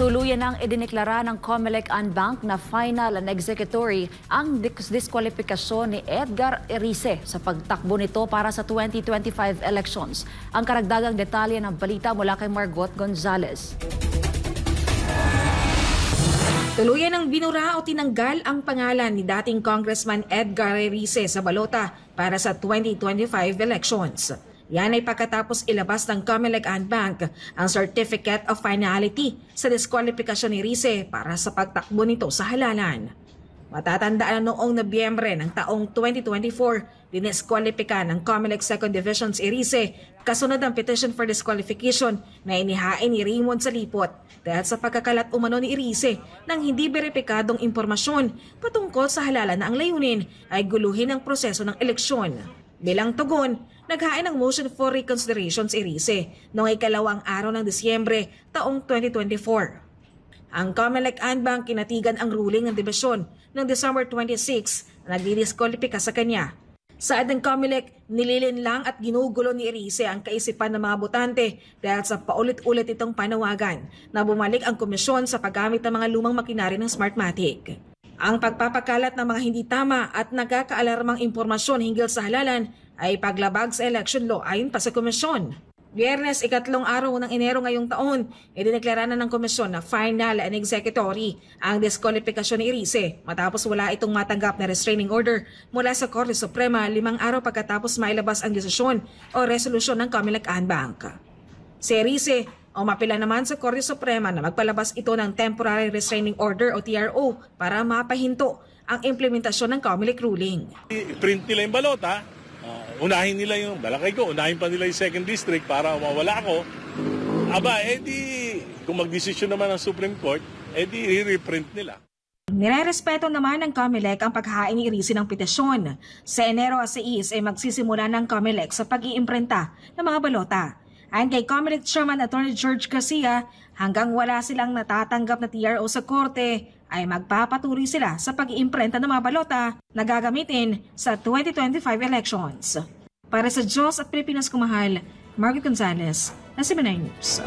Tuluyan nang idineklara ng COMELEC and Bank na final and executory ang diskwalifikasyon ni Edgar Erice sa pagtakbo nito para sa 2025 elections. Ang karagdagang detalye ng balita mula kay Margot Gonzalez. Tuluyan ng binura o tinanggal ang pangalan ni dating Congressman Edgar Erice sa balota para sa 2025 elections. Yan ay pagkatapos ilabas ng COMELEC and Bank ang Certificate of Finality sa diskwalifikasyon ni Erice para sa pagtakbo nito sa halalan. Matatandaan na noong Nobyembre ng taong 2024, diniskwalipika ng COMELEC 2nd Division si Erice kasunod ang petition for disqualification na inihain ni Raymond Salipot dahil sa pagkakalat umano ni Erice ng hindi beripikadong impormasyon patungkol sa halalan na ang layunin ay guluhin ang proseso ng eleksyon. Bilang tugon, naghain ng motion for reconsideration si Erice noong ikalawang araw ng Disyembre taong 2024. Ang COMELEC and Bank kinatigan ang ruling ng dibisyon noong December 26 na nagdidiskwalipika sa kanya. Saad ng COMELEC, nililinlang at ginugulo ni Erice ang kaisipan ng mga botante dahil sa paulit-ulit itong panawagan na bumalik ang komisyon sa paggamit ng mga lumang makinarya ng Smartmatic. Ang pagpapakalat ng mga hindi tama at nagkakaalarmang impormasyon hinggil sa halalan ay paglabag sa election law ayon pa sa komisyon. Biyernes, ikatlong araw ng Enero ngayong taon, idineklara na ng komisyon na final and executory ang diskwalifikasyon ni Erice matapos wala itong matanggap na restraining order mula sa Korte Suprema 5 araw pagkatapos mailabas ang desisyon o resolusyon ng COMELEC and Bank. Si Erice umapila naman sa Korte Suprema na magpalabas ito ng Temporary Restraining Order o TRO para mapahinto ang implementasyon ng COMELEC ruling. I-print nila yung balota, unahin nila yung balakay ko, unahin pa nila yung 2nd District para mawala ako. Aba, kung magdesisyon naman ng Supreme Court, i-reprint nila. Nirerespeto naman ng COMELEC ang paghahain ni Erice ng petisyon. Sa Enero 6 ay magsisimula ng COMELEC sa pag-iimprenta ng mga balota. Ayon kay COMELEC Chairman Attorney George Garcia, hanggang wala silang natatanggap na TRO sa korte, ay magpapatuloy sila sa pag-iimprenta ng mga balota na gagamitin sa 2025 elections. Para sa Diyos at Pilipinas Kumahal, Margot Gonzalez, SMNI News.